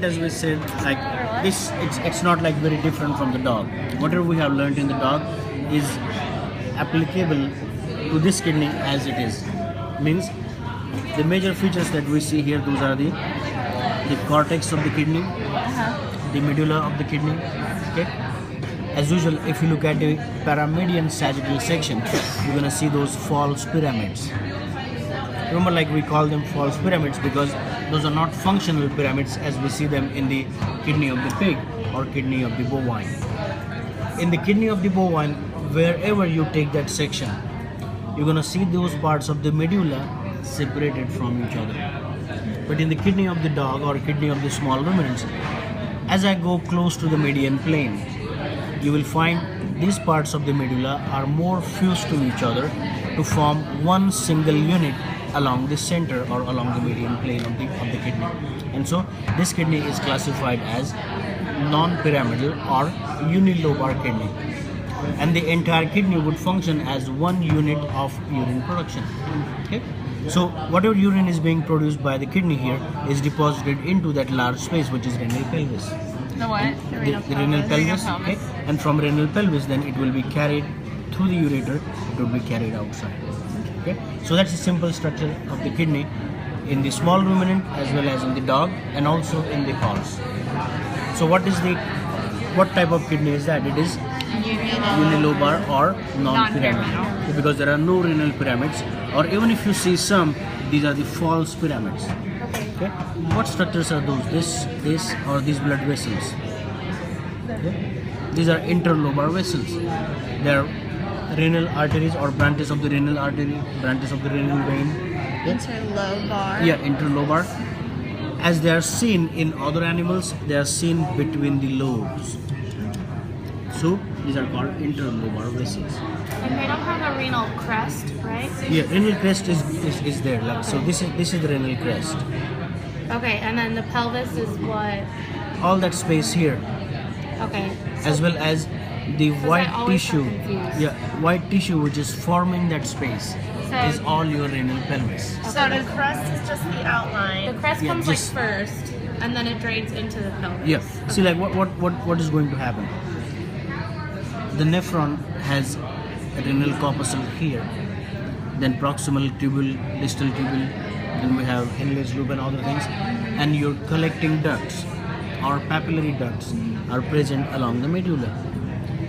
moment as we said, like this, it's not like very different from the dog. Whatever we have learned in the dog is applicable to this kidney as it is. Means the major features that we see here, those are the cortex of the kidney, the medulla of the kidney. Okay. As usual, if you look at the paramedian sagittal section, you're gonna see those false pyramids. Remember, like we call them false pyramids because those are not functional pyramids as we see them in the kidney of the pig or kidney of the bovine. In the kidney of the bovine, wherever you take that section, you're gonna see those parts of the medulla separated from each other. But in the kidney of the dog or kidney of the small ruminants, as I go close to the median plane, you will find these parts of the medulla are more fused to each other to form one single unit along the center or along the median plane of the kidney. And so this kidney is classified as non-pyramidal or unilobar kidney. And the entire kidney would function as one unit of urine production. Okay? So whatever urine is being produced by the kidney here is deposited into that large space which is renal pelvis. The what? The renal pelvis. Okay? And from renal pelvis then it will be carried through the ureter, it will be carried outside. Okay? So that's the simple structure of the kidney in the small ruminant as well as in the dog and also in the horse. So what type of kidney is that? It is unilobar or non-pyramidal, because there are no renal pyramids, or even if you see some, these are the false pyramids. Okay? What structures are those? This or these blood vessels? Okay? These are interlobar vessels. They are renal arteries or branches of the renal artery, branches of the renal vein. Okay? Interlobar. Yeah, interlobar. As they are seen in other animals, they are seen between the lobes. So these are called interlobar vessels. And they don't have a renal crest, right? Yeah, renal crest is there. Like, so this is the renal crest. Okay, and then the pelvis is what? All that space here, Okay. as well as the white I always tissue. got confused. Yeah, white tissue which is forming that space So- is all your renal pelvis. So the crust is just the outline. The crest Yeah, comes just- like first, and then it drains into the pelvis. Yeah. See, like what is going to happen? The nephron has a renal corpuscle here, then proximal tubule, distal tubule, then we have Henle's loop and other things, and your collecting ducts or papillary ducts are present along the medulla,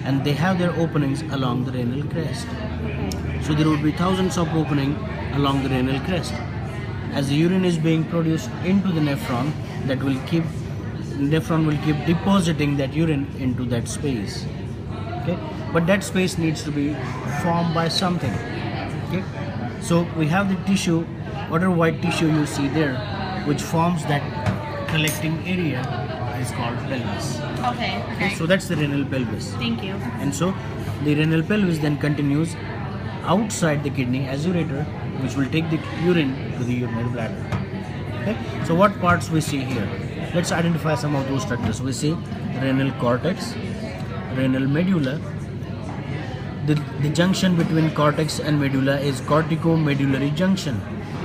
and they have their openings along the renal crest. So there would be thousands of openings along the renal crest. As the urine is being produced into the nephron, nephron will keep depositing that urine into that space. Okay, but that space needs to be formed by something. Okay, so we have the tissue, whatever white tissue you see there, which forms that collecting area is called pelvis. Okay. Okay, so that's the renal pelvis. Thank you. And so the renal pelvis then continues outside the kidney as ureter, which will take the urine to the urinary bladder. Okay, so what parts we see here? Let's identify some of those structures. We see renal cortex, renal medulla. The junction between cortex and medulla is cortico-medullary junction,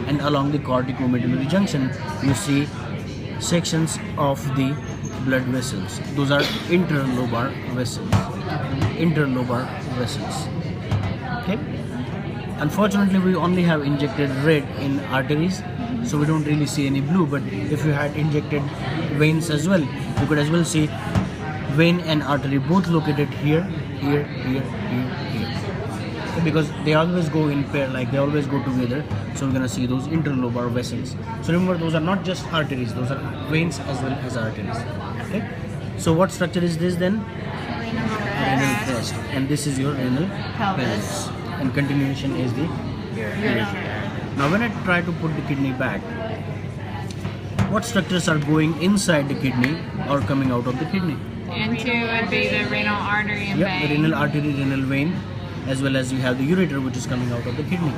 and along the cortico-medullary junction you see sections of the blood vessels. Those are interlobar vessels. Interlobar vessels. Okay. Unfortunately, we only have injected red in arteries, so we don't really see any blue. But if you had injected veins as well, you could as well see vein and artery both located here, here, here, here, here. Okay, because they always go in pair, like they always go together. So we're gonna see those interlobar vessels. So remember, those are not just arteries; those are veins as well as arteries. Okay. So what structure is this then? Renal crest, and this is your renal pelvis. And continuation is the ureter. Now when I try to put the kidney back, what structures are going inside the kidney or coming out of the kidney? Into would be the renal artery and Yeah, the vein. renal artery, renal vein, as well as you have the ureter which is coming out of the kidney.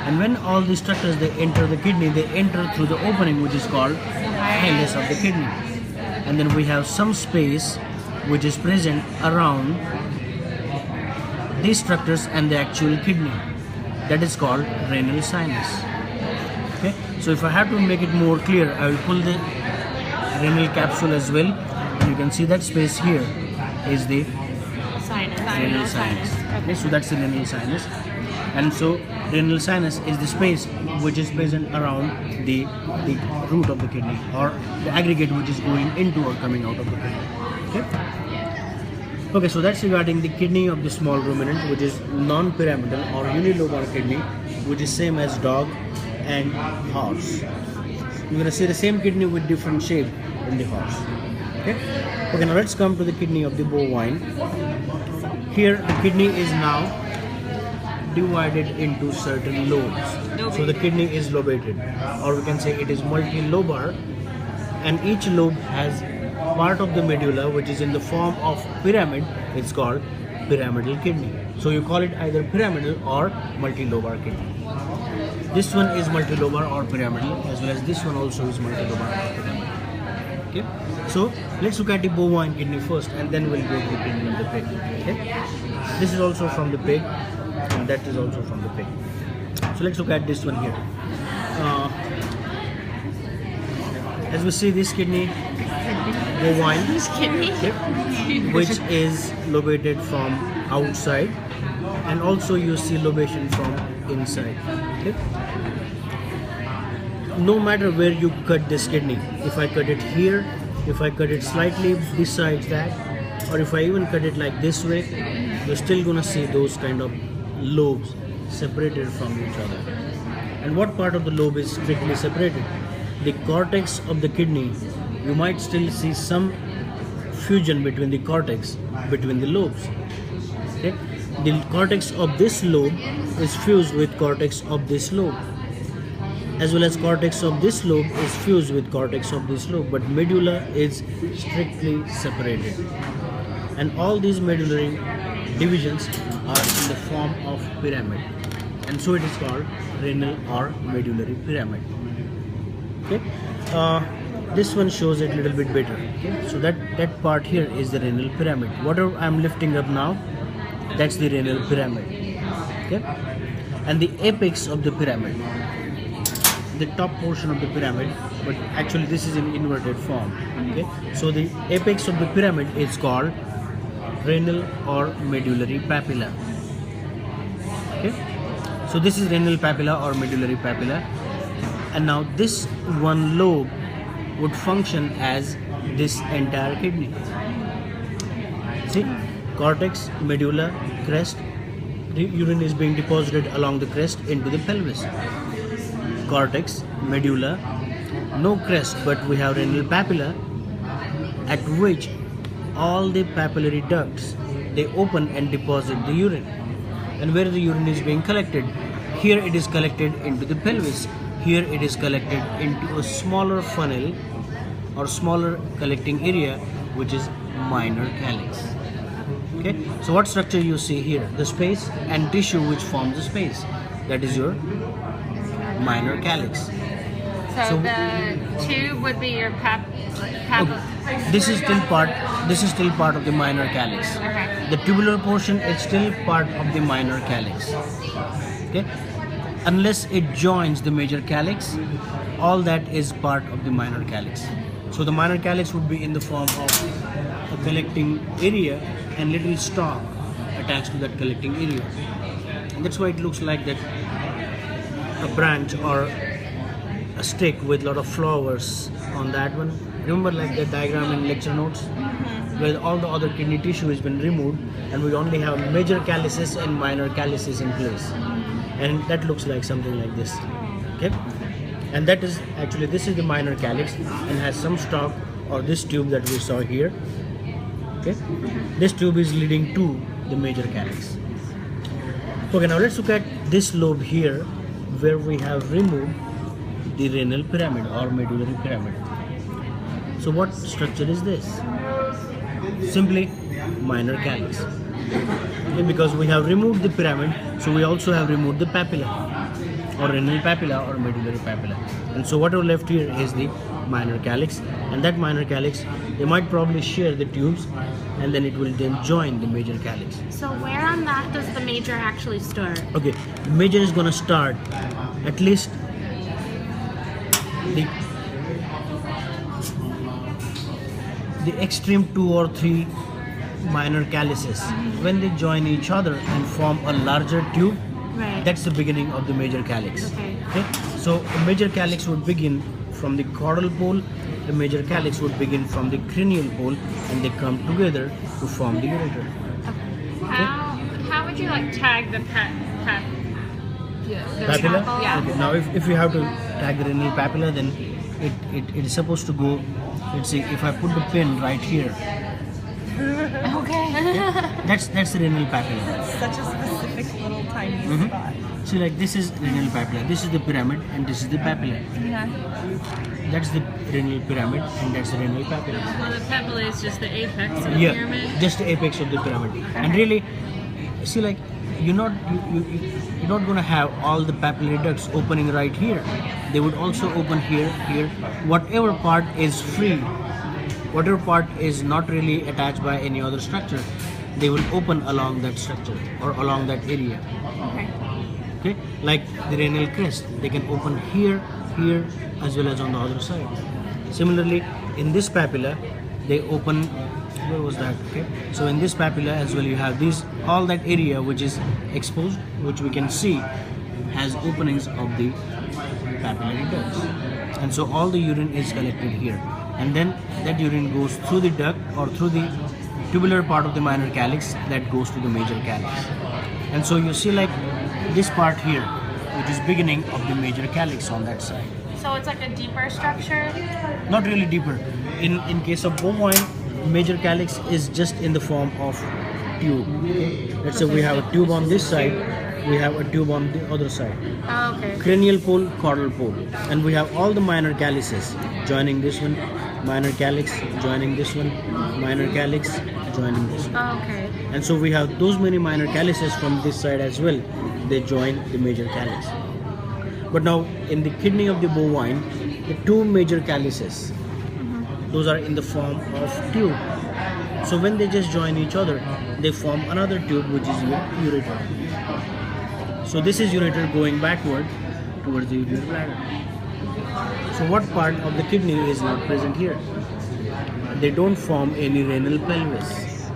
And when all these structures they enter the kidney, they enter through the opening which is called hilus of the kidney. And then we have some space which is present around these structures and the actual kidney, that is called renal sinus. Okay, so if I have to make it more clear, I will pull the renal capsule as well. And you can see that space here is the Sinus. renal sinus. Okay. Okay, so that's the renal sinus. And so renal sinus is the space which is present around the root of the kidney, or the aggregate which is going into or coming out of the kidney. Okay. Okay, so that's regarding the kidney of the small ruminant, which is non-pyramidal or unilobar kidney, which is same as dog and horse. You're gonna see the same kidney with different shape in the horse. Okay. Okay, now let's come to the kidney of the bovine. Here the kidney is now divided into certain lobes. So the kidney is lobated, or we can say it is multilobar, and each lobe has part of the medulla which is in the form of pyramid. It's called pyramidal kidney. So you call it either pyramidal or multilobar kidney. This one is multilobar or pyramidal, as well as this one also is multilobar or pyramidal. Okay. So let's look at the bovine kidney first, and then we'll go to the kidney of the pig. Okay. This is also from the pig, and that is also from the pig. So let's look at this one here. As we see, this kidney, bovine, This kidney? which is lobated from outside, and also you see lobation from inside. Okay? No matter where you cut this kidney, if I cut it here, if I cut it slightly besides that, or if I even cut it like this way, you're still gonna see those kind of lobes separated from each other. And what part of the lobe is strictly separated? The cortex of the kidney, you might still see some fusion between the cortex, between the lobes. Okay? The cortex of this lobe is fused with cortex of this lobe, as well as cortex of this lobe is fused with cortex of this lobe, but medulla is strictly separated. And all these medullary divisions are in the form of pyramid, and so it is called renal or medullary pyramid. Okay. This one shows it a little bit better. Okay. So that part here is the renal pyramid. Whatever I'm lifting up now, that's the renal pyramid. Okay. And the apex of the pyramid, the top portion of the pyramid, but actually this is in inverted form. Okay. So the apex of the pyramid is called renal or medullary papilla. Okay. So this is renal papilla or medullary papilla. And now this one lobe would function as this entire kidney. See, cortex, medulla, crest. The urine is being deposited along the crest into the pelvis. Cortex, medulla, no crest, but we have renal papilla, at which all the papillary ducts, they open and deposit the urine. And where the urine is being collected? Here it is collected into the pelvis. Here it is collected into a smaller funnel or smaller collecting area, which is minor calyx. Okay, so what structure you see here? The space and tissue which forms the space. That is your minor calyx. So the tube would be your This is still part. This is still part of the minor calyx. Okay. The tubular portion is still part of the minor calyx. Okay, unless it joins the major calyx, all that is part of the minor calyx. So the minor calyx would be in the form of a collecting area and little stalk attached to that collecting area. And that's why it looks like that, a branch or a stick with a lot of flowers on that one. Remember, like the diagram in lecture notes, where all the other kidney tissue has been removed and we only have major calyces and minor calyces in place, and that looks like something like this. Okay, and that is actually, this is the minor calyx and has some stalk or this tube that we saw here. Okay, this tube is leading to the major calyx. Okay, now let's look at this lobe here, where we have removed the renal pyramid or medullary pyramid. So what structure is this? Simply minor calyx. Okay, because we have removed the pyramid, so we also have removed the papilla, or renal papilla or medullary papilla. And so what are left here is the minor calyx, and that minor calyx, they might probably share the tubes, and then it will then join the major calyx. So where on that does the major actually start? Okay, the major is gonna start at least the the extreme 2 or 3 minor calyces, when they join each other and form a larger tube, Right. that's the beginning of the major calyx. Okay. So a major calyx would begin from the caudal pole, the major calyx would begin from the cranial pole, and they come together to form the ureter. How would you like tag the the Papilla? scalpel? Yeah. Okay, now if you have to tag the renal papilla, then it is supposed to go, let's say if I put the pin right here, Okay. that's the renal papilla. Such a specific little tiny Mhm. spot. See, like this is renal papilla, this is the pyramid, and this is the papilla. Yeah. That's the renal pyramid, and that's the renal papilla. Well, the papilla is just the apex of the Yeah, pyramid. just the apex of the pyramid. And really, see, like you're not gonna have all the papillary ducts opening right here. They would also open here, here. Whatever part is free, whatever part is not really attached by any other structure, they will open along that structure or along that area. Okay. Okay, like the renal crest, they can open here, here, as well as on the other side. Similarly, in this papilla, they open. Where was that? Okay, so in this papilla as well, you have these, all that area which is exposed, which we can see, has openings of the papillary ducts, and so all the urine is collected here, and then that urine goes through the duct or through the tubular part of the minor calyx that goes to the major calyx. And so you see, like this part here, which is beginning of the major calyx on that side. So it's like a deeper structure. Not really deeper. In case of bovine, major calyx is just in the form of tube. Okay? Let's say we have a tube on this side, we have a tube on the other side. Oh, okay. Cranial pole, caudal pole, and we have all the minor calyces joining this one, minor calyx joining this one, minor calyx joining this one. Oh, okay. And so we have those many minor calyces from this side as well. They join the major calyx. But now in the kidney of the bovine, the 2 major calyces, those are in the form of tube. So when they just join each other, they form another tube, which is your ureter. So this is ureter going backward towards the ureter bladder. So what part of the kidney is not present here? They don't form any renal pelvis,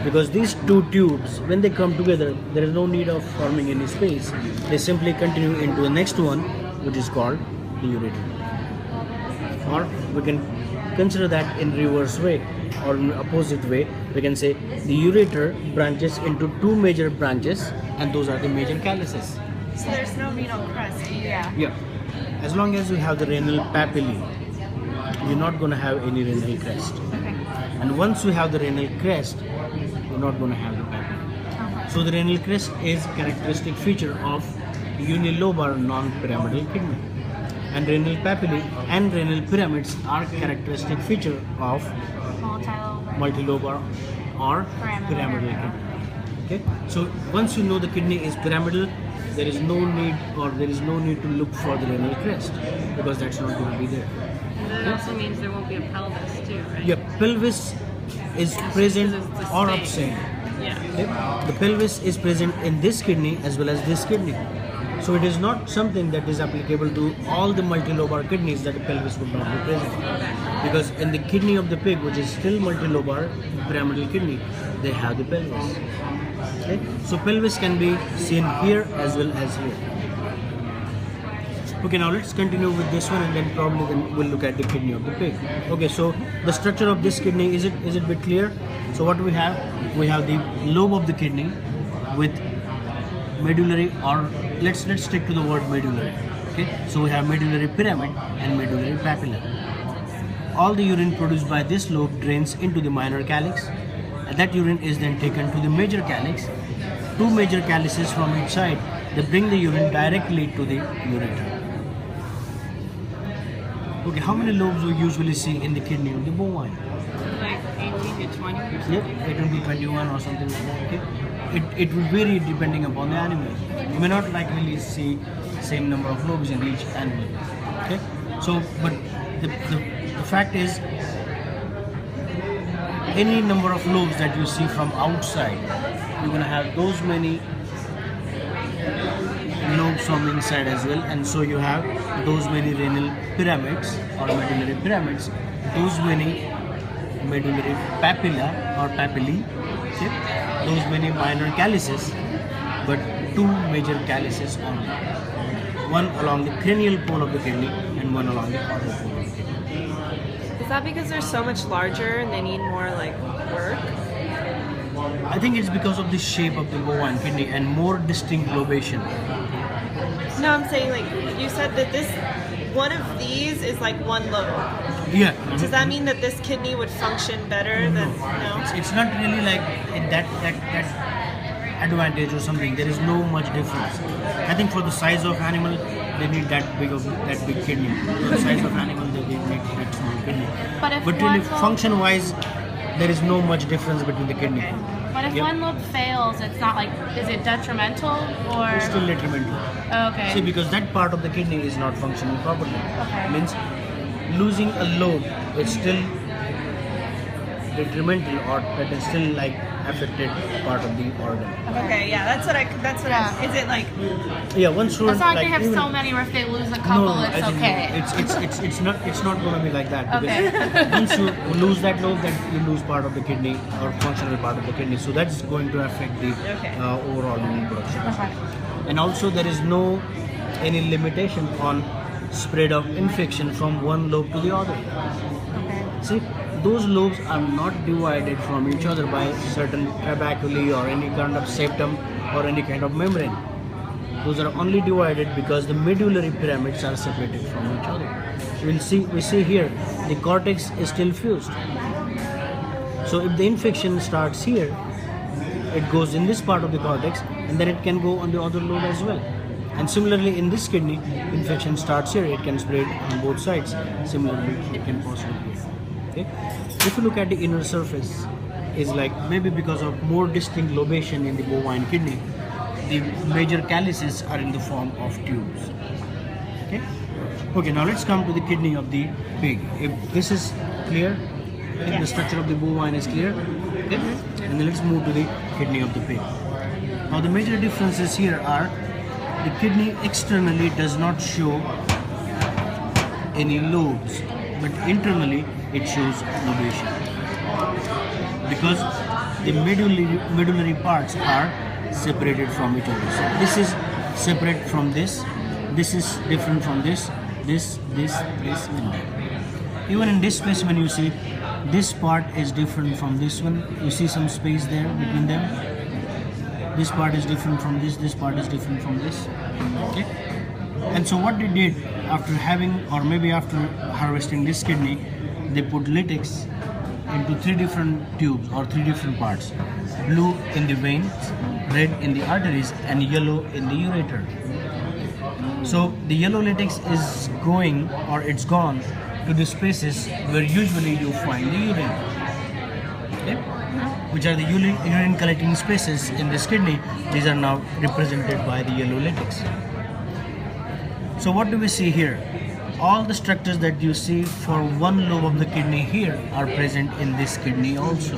because these 2 tubes, when they come together, there is no need of forming any space. They simply continue into the next one, which is called the ureter. Or we can consider that in reverse way, or in opposite way. We can say the ureter branches into 2 major branches, and those are the major calyces. So there's no renal crest either. Yeah. Yeah, as long as you have the renal papillae, you're not going to have any renal crest. Okay. And once you have the renal crest, you're not going to have the papillae. So the renal crest is characteristic feature of unilobar non-pyramidal kidney, and renal papillae and renal pyramids are characteristic feature of multilobar or pyramidal kidney. Okay, so once you know the kidney is pyramidal, there is no need to look for the renal crest, because that's not going to be there. And that also means there won't be a pelvis too, right? Yeah, pelvis is present or absent. Yeah. Okay? The pelvis is present in this kidney as well as this kidney. So it is not something that is applicable to all the multilobar kidneys that the pelvis would not be present. Because in the kidney of the pig, which is still multilobar pyramidal kidney, they have the pelvis. Okay? So pelvis can be seen here as well as here. Okay, now let's continue with this one, and then probably we'll look at the kidney of the pig. Okay, so the structure of this kidney, is it a bit clear? So what we have the lobe of the kidney with medullary, or let's stick to the word medullary. Okay, so we have medullary pyramid and medullary papilla. All the urine produced by this lobe drains into the minor calyx, and that urine is then taken to the major calyx. 2 major calyces from each side, they bring the urine directly to the ureter. Okay, how many lobes we usually see in the kidney of the bovine? Like 18 to 20 or something. Yep, 18 to 21 or something like that. Okay, it will vary depending upon the animal. You may not likely see same number of lobes in each animal. Okay, so but the fact is, any number of lobes that you see from outside, you're gonna have those many lobes from inside as well, and so you have those many renal pyramids or medullary pyramids, those many medullary papilla or papillae. Okay? Those many minor calyces, but two major calyces only. One along the cranial pole of the kidney and one along the caudal pole of the kidney. Is that because they're so much larger and they need more like work? I think it's because of the shape of the bovine kidney and more distinct lobation. No, I'm saying like you said that this one of these is like one lobe. Yeah. Does that mean that this kidney would function better than no? It's not really like that advantage or something. There is no much difference. I think for the size of animal, they need that big kidney. For the size of animal, they need that small kidney. But if really, one lobe- function-wise, there is no much difference between the kidney. But if Yep. one lobe fails, it's not like, is it detrimental or? It's still detrimental. Okay. See, because that part of the kidney is not functioning properly. Okay. Means losing a lobe, it's still detrimental, or that is still like affected part of the organ. Okay, yeah, that's what I. Is it like? Yeah, one should It's not like like they have even- so many, or if they lose a couple, I it's think okay. It's not going to be like that, because Okay. once you lose that lobe, then you lose part of the kidney or functional part of the kidney. So that's going to affect the Okay. overall milk production. Okay. And also there is no any limitation on spread of infection from one lobe to the other. Okay. See, those lobes are not divided from each other by certain trabeculae or any kind of septum or any kind of membrane. Those are only divided because the medullary pyramids are separated from each other. We see here the cortex is still fused. So if the infection starts here, it goes in this part of the cortex, and then it can go on the other lobe as well. And similarly, in this kidney, infection starts here, it can spread on both sides. Similarly, it can possibly here. Okay? If you look at the inner surface, is like maybe because of more distinct lobation in the bovine kidney, the major calyces are in the form of tubes. Okay? Okay, now let's come to the kidney of the pig. If this is clear, if the structure of the bovine is clear, okay? And then let's move to the kidney of the pig. Now the major differences here are the kidney externally does not show any lobes, but internally it shows lobation. Because the medullary parts are separated from each other. So this is separate from this is different from this, and that. Even in this specimen you see, this part is different from this one. You see some space there between them. This part is different from this part is different from this. Okay? And so what they did after having, or maybe after harvesting this kidney, they put latex into 3 different tubes or 3 different parts. Blue in the veins, red in the arteries, and yellow in the ureter. So the yellow latex is going, or it's gone, to the spaces where usually you find the urine. Okay? Which are the urine collecting spaces in this kidney. These are now represented by the yellow latex. So what do we see here? All the structures that you see for one lobe of the kidney here are present in this kidney also.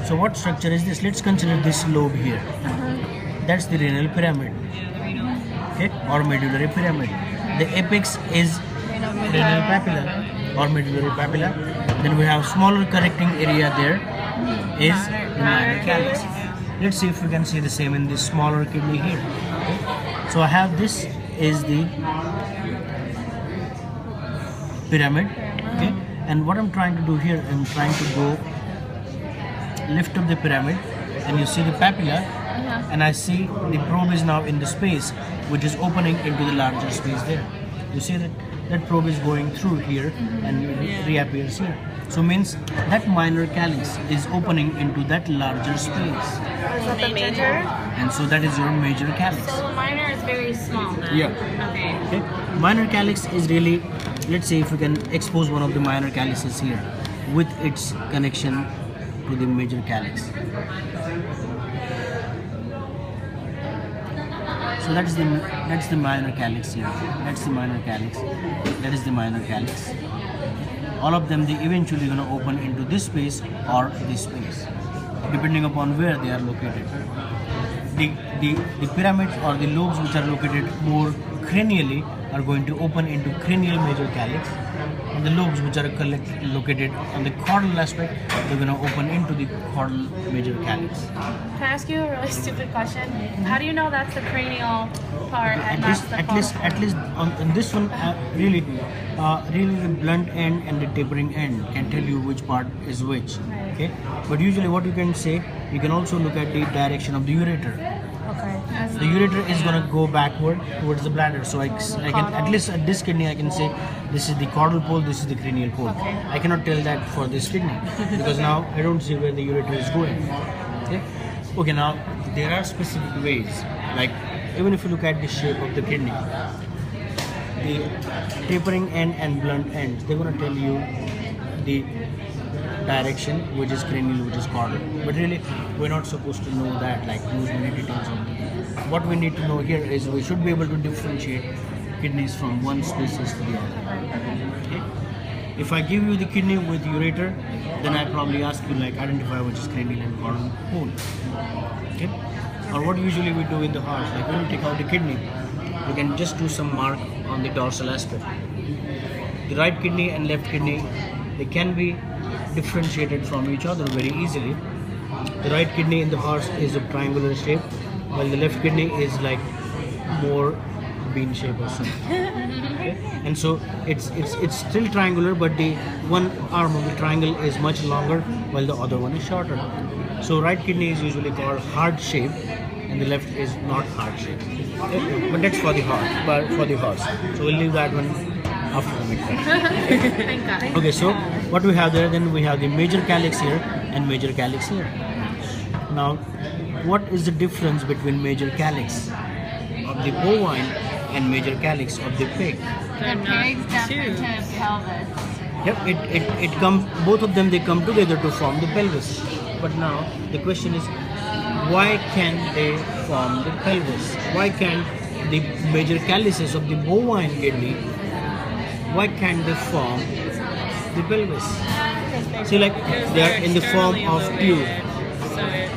So what structure is this? Let's consider this lobe here. That's the renal pyramid, okay, or medullary pyramid. The apex is renal papilla or medullary papilla. Then we have smaller connecting area there is the minor calyx. Let's see if we can see the same in this smaller kidney here. Okay. So I have this is the pyramid, okay, and what I'm trying to do here, I'm trying to go lift up the pyramid, and you see the papilla, and I see the probe is now in the space which is opening into the larger space there. You see that probe is going through here and it reappears here. So means that minor calyx is opening into that larger space, Is that the major? and so that is your major calyx. So the minor is very small then? Yeah. Okay. Okay. Minor calyx is really, let's say if we can expose one of the minor calyces here with its connection to the major calyx. So that's the minor calyx here. That's the minor calyx. That is the minor calyx. All of them, they eventually going to open into this space or this space, depending upon where they are located. The pyramids or the lobes which are located more cranially are going to open into cranial major calyx, and the lobes which are located on the caudal aspect, they're going to open into the caudal major calyx. Can I ask you a really stupid question? How do you know that's the cranial part and that's the At least on this one, really the blunt end and the tapering end can tell you which part is which. Okay, but usually what you can say, you can also look at the direction of the ureter. Okay. The ureter is going to go backward towards the bladder, so I can, at least at this kidney I can say this is the caudal pole, this is the cranial pole. I cannot tell that for this kidney because now I don't see where the ureter is going. Okay, now there are specific ways, like even if you look at the shape of the kidney, the tapering end and blunt ends, they're going to tell you the direction, which is cranial, which is caudal. But really, we're not supposed to know that, like those many details of it. What we need to know here is we should be able to differentiate kidneys from one species to the other. Okay? If I give you the kidney with ureter, then I probably ask you like identify which is cranial and caudal pole. Okay? Or what usually we do in the heart, like when we take out the kidney, we can just do some mark on the dorsal aspect. The right kidney and left kidney, they can be differentiated from each other very easily. The right kidney in the horse is of triangular shape, while the left kidney is like more bean shape or something. Okay? And so it's still triangular, but the one arm of the triangle is much longer, while the other one is shorter. So right kidney is usually called heart shape, and the left is not heart shape. Okay? But that's for the horse. But for the horse, so we'll leave that one after the midterm. Thank God. Okay, so what we have there, then we have the major calyx here and major calyx here. Now, what is the difference between major calyx of the bovine and major calyx of the pig? The pigs jump into the pelvis. Yep, it comes, both of them, they come together to form the pelvis. But now the question is, why can they form the pelvis? Why can the major calyces of the bovine kidney, why can't they form the pelvis? See, like they are in the form of tube. So it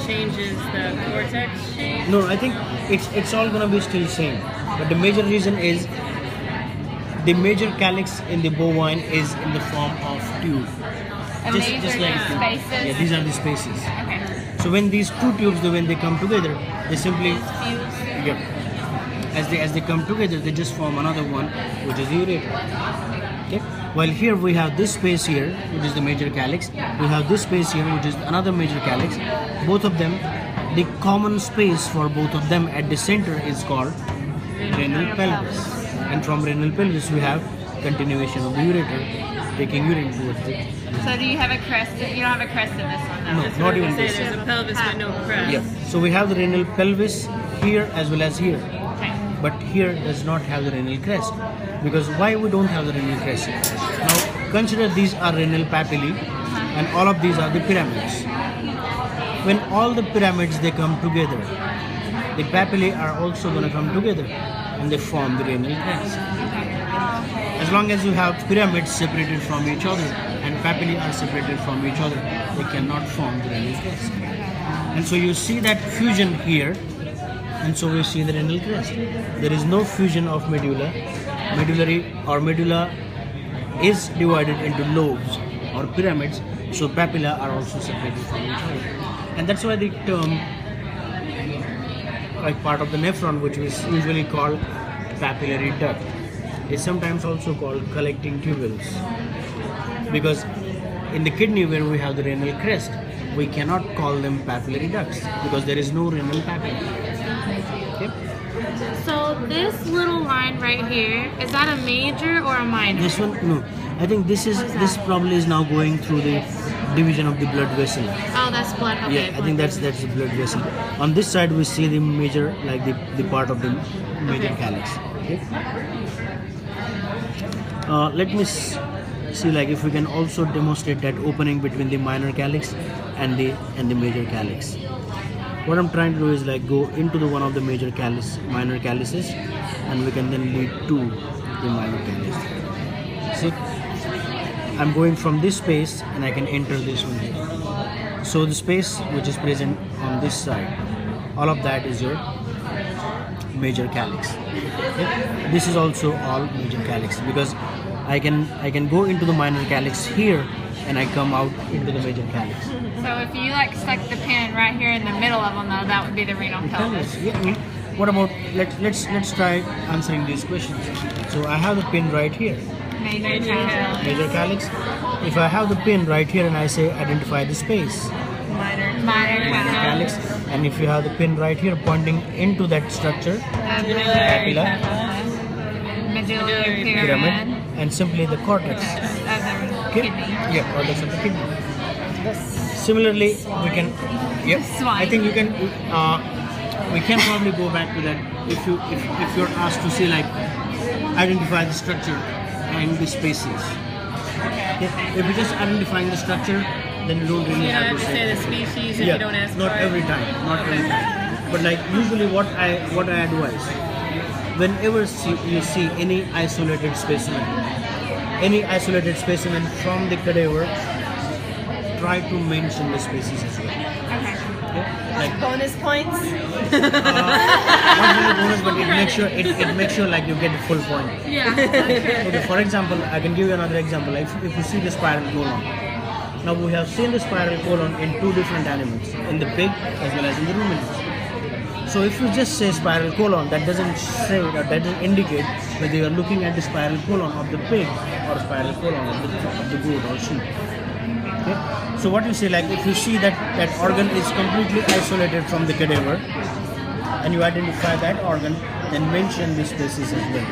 changes the cortex shape? No, I think it's all gonna be still same. But the major reason is the major calyx in the bovine is in the form of tube. And these are like the spaces? Yeah, these are the spaces. Okay. So when these two tubes, when they come together, they simply Fuse. yep. As they come together, they just form another one, which is the ureter. Okay. While here we have this space here, which is the major calyx. We have this space here, which is another major calyx. Both of them, the common space for both of them at the center is called renal pelvis. And from renal pelvis, we have continuation of the ureter, taking urine towards it. So do you have a crest? You don't have a crest in this one, though. No, not even this. There's a pelvis but no crest. Yeah. So we have the renal pelvis here as well as here. Okay. But here does not have the renal crest. Because why we don't have the renal crest? Now consider these are renal papillae and all of these are the pyramids. When all the pyramids they come together, the papillae are also going to come together and they form the renal crest. As long as you have pyramids separated from each other and papillae are separated from each other, they cannot form the renal crest. And so you see that fusion here, and so we see the renal crest. There is no fusion of medulla. Medulla is divided into lobes or pyramids, so papilla are also separated from each other. And that's why the term, like part of the nephron, which is usually called papillary duct, is sometimes also called collecting tubules. Because in the kidney where we have the renal crest, we cannot call them papillary ducts because there is no renal papilla. Okay? So this little line right here, is that a major or a minor? This one, no. I think this probably is now going through the division of the blood vessel. Oh, that's blood. Okay. Yeah, I think that's the blood vessel. On this side, we see the major, like the part of the major calyx. Okay. Let me see, like if we can also demonstrate that opening between the minor calyx and the major calyx. What I'm trying to do is like go into the one of the major minor calyces, and we can then lead to the minor calyx. See, I'm going from this space and I can enter this one here. So the space which is present on this side, all of that is your major calyx. Okay? This is also all major calyx because I can go into the minor calyx here, and I come out into the major calyx. So if you like stuck the pin right here in the middle of them, though, that would be the renal pelvis. Yeah, what about let's try answering these questions. So I have the pin right here, Major pelvis. major calyx. If I have the pin right here and I say identify the space, Minor minor calyx, and if you have the pin right here pointing into that structure, papilla, Medullary pyramid, pyramid. and simply the cortex. As a Okay? kidney. Yeah, cortex of the kidney. Similarly, we can. Yeah, Swine. I think you can. We can probably go back to that if you're asked to say like identify the structure and the species. Okay? If you're just identifying the structure, then you don't really You don't have have to to say the species if you don't ask not for it. every time, not every time. But like usually, what I advise, whenever you see any isolated specimen from the cadaver, try to mention the species as well. Okay? Like Bonus points. not really bonus, but it makes sure like you get the full point. Yeah. Okay, for example, I can give you another example. Like if you see the spiral colon. Now we have seen the spiral colon in two different animals, in the pig as well as in the ruminants. So if you just say spiral colon, that doesn't say or that doesn't indicate whether you are looking at the spiral colon of the pig or spiral colon of the goat or sheep. Okay? So what you say, like if you see that organ is completely isolated from the cadaver, and you identify that organ, then mention the species as well.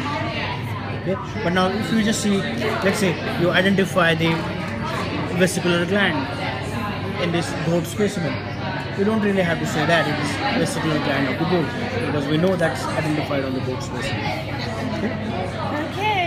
Okay? But now if you just see, let's say you identify the vesicular gland in this goat specimen, you don't really have to say that it is vesicular gland of the goat, because we know that's identified on the goat specimen. Okay?